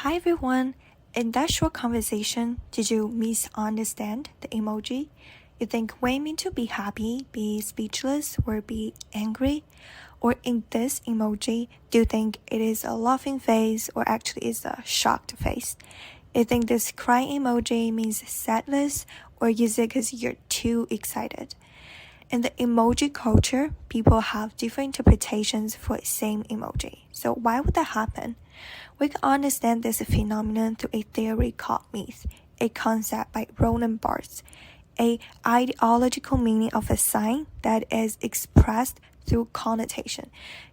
Hi everyone! In that short conversation, did you misunderstand the emoji? You think we mean to be happy, be speechless, or be angry? Or in this emoji, do you think it is a laughing face or actually is a shocked face? You think this crying emoji means sadness or is it because you're too excited? In the emoji culture, people have different interpretations for the same emoji. So why would that happen? We can understand this phenomenon through a theory called myth, a concept by Roland Barthes, an ideological meaning of a sign that is expressed through connotation.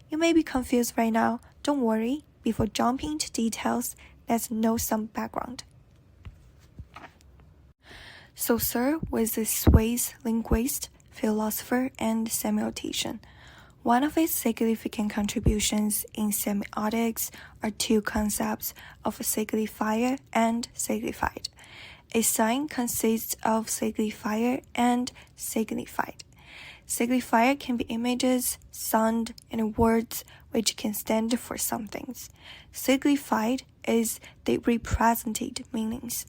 You may be confused right now. Don't worry. Before jumping into details, let's know some background. Saussure was a Swiss linguist, philosopher, and semiotician. One of his significant contributions in semiotics are two concepts of signifier and signified. A sign consists of signifier and signified. Signifier can be images, sound, and words which can stand for some things. Signified is the represented meanings.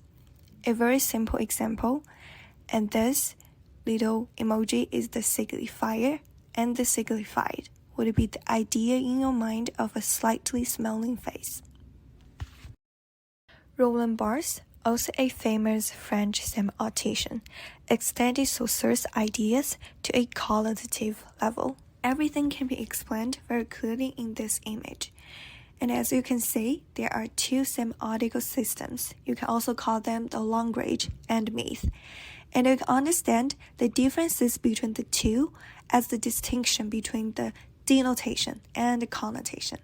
A very simple example, and this little emoji is the signifier, and the signified would be the idea in your mind of a slightly smiling face. Roland Barthes, also a famous French semiotician, extended Saussure's ideas to a qualitative level. Everything can be explained very clearly in this image. And as you can see, there are two semiotical systems. You can also call them the language and myth. And you can understand the differences between the two as the distinction between the denotation and the connotation.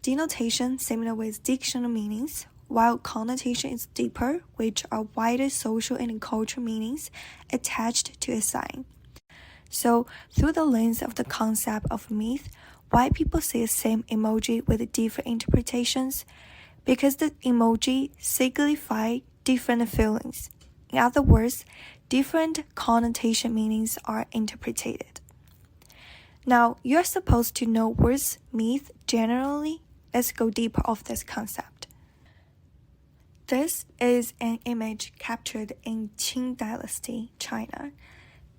Denotation similar with dictionary meanings, while connotation is deeper, which are wider social and cultural meanings attached to a sign. So, through the lens of the concept of myth, why people see the same emoji with different interpretations? Because the emoji signify different feelings. In other words, different connotation meanings are interpreted. Now, you're supposed to know words myth generally. Let's go deeper of this concept. This is an image captured in Qing Dynasty, China.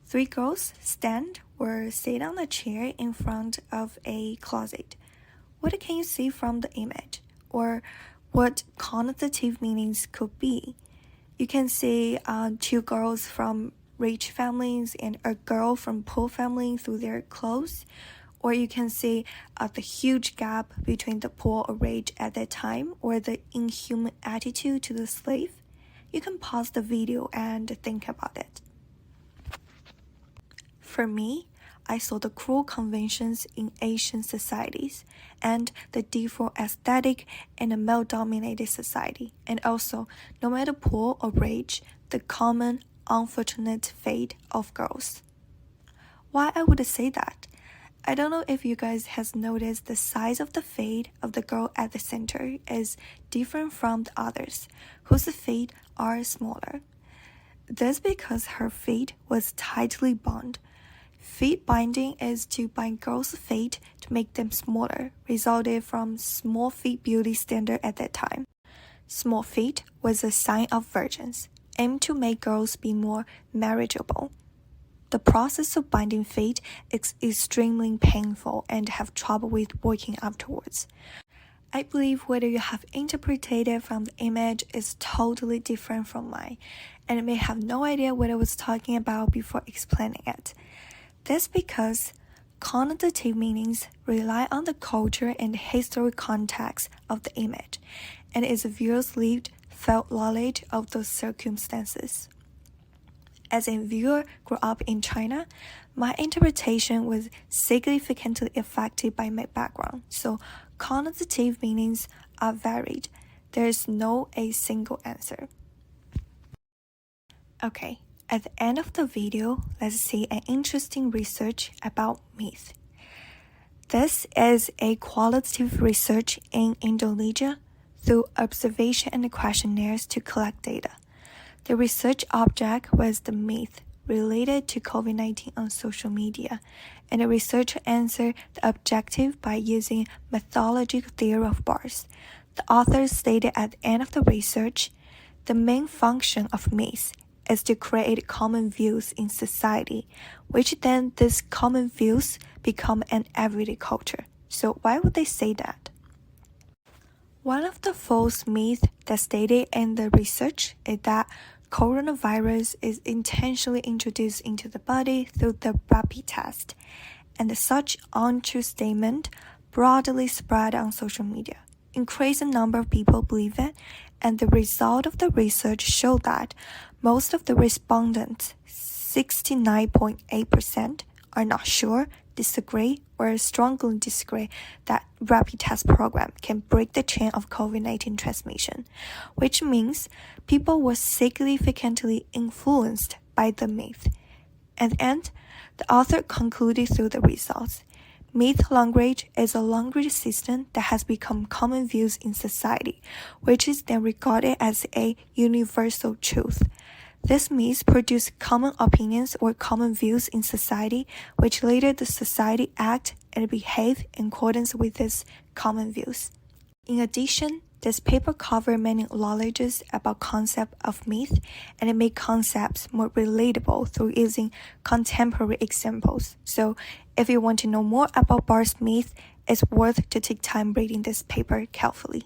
Three girls stand or sit on a chair in front of a closet. What can you see from the image? Or what connotative meanings could be? You can see two girls from rich families and a girl from poor family through their clothes. Or you can see the huge gap between the poor or rich at that time, or the inhuman attitude to the slave. You can pause the video and think about it. For me, I saw the cruel conventions in Asian societies and the default aesthetic in a male-dominated society, and also, no matter poor or rich, the common, unfortunate fate of girls. Why I would say that? I don't know if you guys has noticed the size of the fate of the girl at the center is different from the others, whose feet are smaller. This because her feet was tightly bound. Feet binding is to bind girls' feet to make them smaller, resulted from small feet beauty standard at that time. Small feet was a sign of virgins, aimed to make girls be more marriageable. The process of binding feet is extremely painful and have trouble with working afterwards. I believe whether you have interpreted it from the image is totally different from mine, and you may have no idea what I was talking about before explaining it. That's because connotative meanings rely on the culture and historic context of the image, and its viewer's lived, felt knowledge of those circumstances. As a viewer grew up in China, my interpretation was significantly affected by my background, so connotative meanings are varied. There is no a single answer. Okay. At the end of the video, let's see an interesting research about myth. This is a qualitative research in Indonesia through observation and questionnaires to collect data. The research object was the myth related to COVID-19 on social media, and the researcher answered the objective by using mythological theory of Barthes. The author stated at the end of the research, the main function of myths is to create common views in society, which then these common views become an everyday culture. So why would they say that? One of the false myths that stated in the research is that coronavirus is intentionally introduced into the body through the rapid test, and such untrue statement broadly spread on social media. Increasing number of people believe it, and the result of the research showed that most of the respondents, 69.8%, are not sure, disagree, or strongly disagree that rapid test program can break the chain of COVID-19 transmission, which means people were significantly influenced by the myth. At the end, the author concluded through the results. Myth language is a language system that has become common views in society, which is then regarded as a universal truth. These myths produce common opinions or common views in society, which later the society act and behave in accordance with these common views. In addition, this paper covers many knowledges about concept of myth, and it makes concepts more relatable through using contemporary examples. So if you want to know more about Barthes' myth, it's worth to take time reading this paper carefully.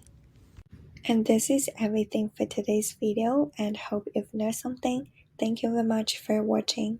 And this is everything for today's video, and hope you've learned something. Thank you very much for watching.